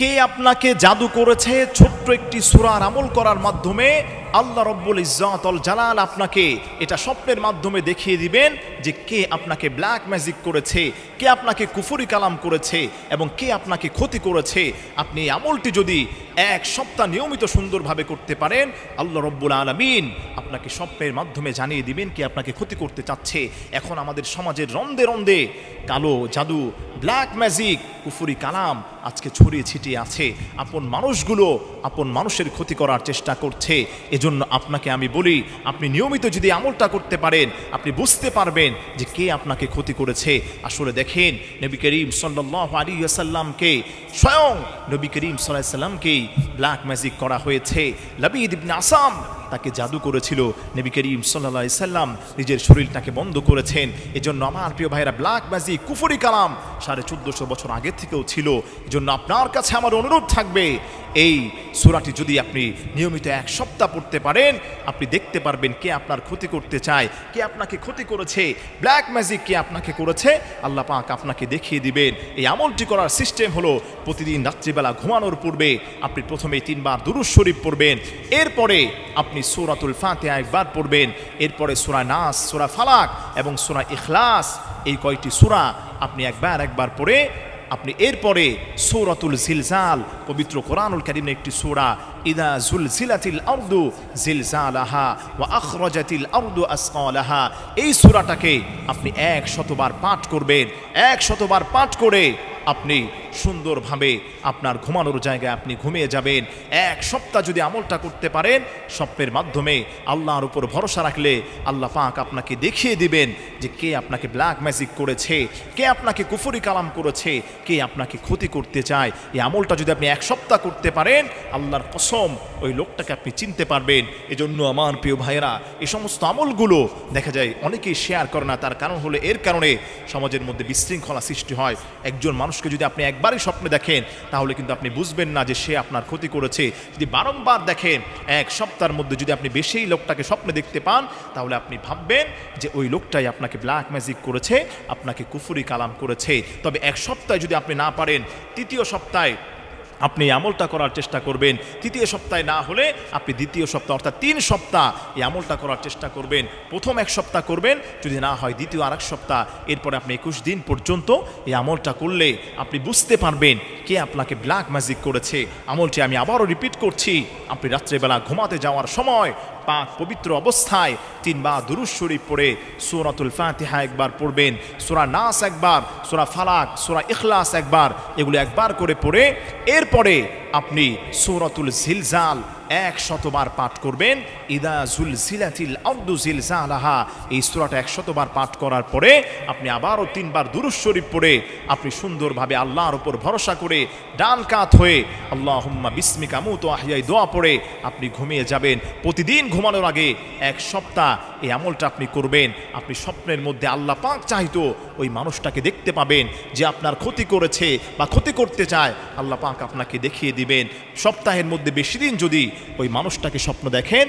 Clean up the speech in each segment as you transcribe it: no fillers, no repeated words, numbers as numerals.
কে আপনাকে জাদু করেছে ছোট্ট একটি সূরার আমল করার মাধ্যমে আল্লাহ রব্বুল ইজ্জত ওয়াল জালাল আপনাকে এটা স্বপ্নের মাধ্যমে দেখিয়ে দিবেন যে কে আপনাকে ব্ল্যাক ম্যাজিক করেছে, কে আপনাকে কুফরি কালাম করেছে এবং কে আপনাকে ক্ষতি করেছে। আপনি এই আমলটি যদি এক সপ্তাহ নিয়মিত সুন্দরভাবে করতে পারেন, আল্লাহ রব্বুল আলামিন আপনাকে স্বপ্নের মাধ্যমে জানিয়ে দিবেন কে আপনাকে ক্ষতি করতে চাচ্ছে। এখন আমাদের সমাজের রন্দে রন্দে কালো জাদু, ব্ল্যাক ম্যাজিক, কুফরি কালাম আজকে ছড়িয়ে ছিটিয়ে আছে। আপন মানুষগুলো আপন মানুষের ক্ষতি করার চেষ্টা করছে। এজন্য আপনাকে আমি বলি, আপনি নিয়মিত যদি আমলটা করতে পারেন, আপনি বুঝতে পারবেন যে কে আপনাকে ক্ষতি করেছে। আসলে দেখেন, নবী করিম সাল্লাল্লাহু আলাইহি ওয়াসাল্লামকে, স্বয়ং নবী করিম সাল্লাল্লাহু আলাইহি ওয়াসাল্লামকেই ব্ল্যাক ম্যাজিক করা হয়েছে। লাবিদ ইবনে আসাম তাকে জাদু করেছিল। নবী করিম সাল্লাল্লাহু আলাইহি ওয়াসাল্লাম নিজের শরীরটাকে বন্ধ করেছেন। এজন্য আমার প্রিয় ভাইরা, ব্ল্যাক ম্যাজিক, কুফরি কালাম 1450 বছর আগের থেকেও ছিল। এজন্য আপনার কাছে আমার অনুরোধ থাকবে, এই সূরাটি যদি আপনি নিয়মিত এক সপ্তাহ পড়তে পারেন, আপনি দেখতে পারবেন কে আপনার ক্ষতি করতে চায়, কে আপনাকে ক্ষতি করেছে, ব্ল্যাক ম্যাজিক কে আপনাকে করেছে, আল্লাহ পাক আপনাকে দেখিয়ে দিবেন। এই আমলটি করার সিস্টেম হলো, প্রতিদিন রাত্রিবেলা ঘুমানোর পূর্বে আপনি প্রথমে 3 বার দুরূদ শরীফ পড়বেন, এরপরে আপনি সূরাতুল ফাতিহা একবার পড়বেন, এরপরে সূরা নাস, সূরা ফালাক এবং সূরা ইখলাস, এই কয়টি সূরা আপনি একবার পড়ে আপনি এরপরে সূরাতুল জিলজাল, পবিত্র কোরআনুল কারীমের একটি সূরা, ইদা জুলজিলাতিল আরদু জিলজালাহা ওয়া আখরাজাতিল আরদু আসকালাহা, এই সূরাটাকে আপনি 100 বার পাঠ করবেন। 100 বার পাঠ করে আপনি সুন্দরভাবে আপনার ঘুমানোর জায়গায় আপনি ঘুমিয়ে যাবেন। এক সপ্তাহ যদি আমলটা করতে পারেন, স্বপ্নের মাধ্যমে আল্লাহর উপর ভরসা রাখলে আল্লাহ পাক আপনাকে দেখিয়ে দিবেন যে কে আপনাকে ব্ল্যাক ম্যাজিক করেছে, কে আপনাকে কুফরি কালাম করেছে, কে আপনাকে ক্ষতি করতে চায়। এই আমলটা যদি আপনি এক সপ্তাহ করতে পারেন, আল্লাহর কসম ওই লোকটাকে আপনি চিনতে পারবেন। এজন্য আমার প্রিয় ভাইয়েরা, এই সমস্ত আমলগুলো দেখা যায় অনেকেই শেয়ার করে না। তার কারণ হলো, এর কারণে সমাজের মধ্যে বিশৃঙ্খলা সৃষ্টি হয়। একজন মানুষকে যদি আপনি একবারই স্বপ্নে দেখেন, তাহলে কিন্তু আপনি বুঝবেন না যে সে আপনার ক্ষতি করেছে। যদি বারংবার দেখেন, এক সপ্তাহের মধ্যে যদি আপনি বেশি লোকটাকে স্বপ্নে দেখতে পান, তাহলে আপনি ভাববেন যে ওই লোকটাই আপনাকে ব্ল্যাক ম্যাজিক করেছে, আপনাকে কুফরি কালাম করেছে। তবে এক সপ্তাহে যদি আপনি না পারেন, তৃতীয় সপ্তাহে আপনি আমলটা করার চেষ্টা করবেন। তৃতীয় সপ্তাহে না হলে আপনি দ্বিতীয় সপ্তাহ, অর্থাৎ 3 সপ্তাহ এই আমলটা করার চেষ্টা করবেন। প্রথম 1 সপ্তাহ করবেন, যদি না হয় দ্বিতীয় আরেক সপ্তাহ, এরপরে আপনি 21 দিন পর্যন্ত এই আমলটা করলে আপনি বুঝতে পারবেন কে আপনাকে ব্ল্যাক ম্যাজিক করেছে। আমলটি আমি আবারও রিপিট করছি, আপনি রাত্রেবেলা ঘুমাতে যাওয়ার সময় পাক পবিত্র অবস্থায় 3 বার দুরূদ শরীফ পড়ে সূরাতুল ফাতিহা একবার পড়বেন, সূরা নাস একবার, সূরা ফালাক, সূরা ইখলাস একবার, এগুলো একবার করে পড়ে এরপরে আপনি সূরাতুল জিলজাল 100 বার পাঠ করবেন। ইদা জুলজিলাতিল আরদু জিলজালাহা, এই সূরাটা 100 বার পাঠ করার পরে আপনি আবারও 3 বার দুরূদ শরীফ পড়ে আপনি সুন্দরভাবে আল্লাহর উপর ভরসা করে ডান কাত হয়ে আল্লাহুম্মা বিসমিকা আমুতু ওয়া আহইয়া দোয়া পড়ে আপনি ঘুমিয়ে যাবেন। প্রতিদিন ঘুমানোর আগে 1 সপ্তাহ এই আমলটা আপনি করবেন। আপনি স্বপ্নের মধ্যে আল্লাহ পাক চাইতো ওই মানুষটাকে দেখতে পাবেন যে আপনার ক্ষতি করেছে বা ক্ষতি করতে চায়, আল্লাহ পাক আপনাকে দেখিয়ে দিবেন। সপ্তাহের মধ্যে বেশি দিন যদি ওই মানুষটাকে স্বপ্ন দেখেন,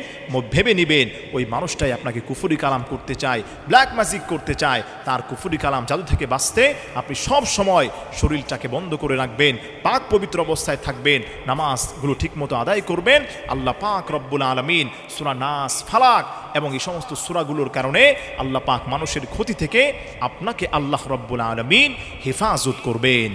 ভেবে নেবেন ওই মানুষটাই আপনাকে কুফরি কালাম করতে চায়, ব্ল্যাক ম্যাজিক করতে চায়। তার কুফরি কালাম জাদু থেকে বাঁচতে আপনি সব সময় শরীরটাকে বন্ধ করে রাখবেন, পাক পবিত্র অবস্থায় থাকবেন, নামাজগুলো ঠিকমতো আদায় করবেন। আল্লাহ পাক রব্বুল আলামিন সূরা নাস, ফালাক এবং এই সমস্ত সূরাগুলোর কারণে আল্লাহ পাক মানুষের ক্ষতি থেকে আপনাকে আল্লাহ রব্বুল আলামিন হেফাজত করবেন।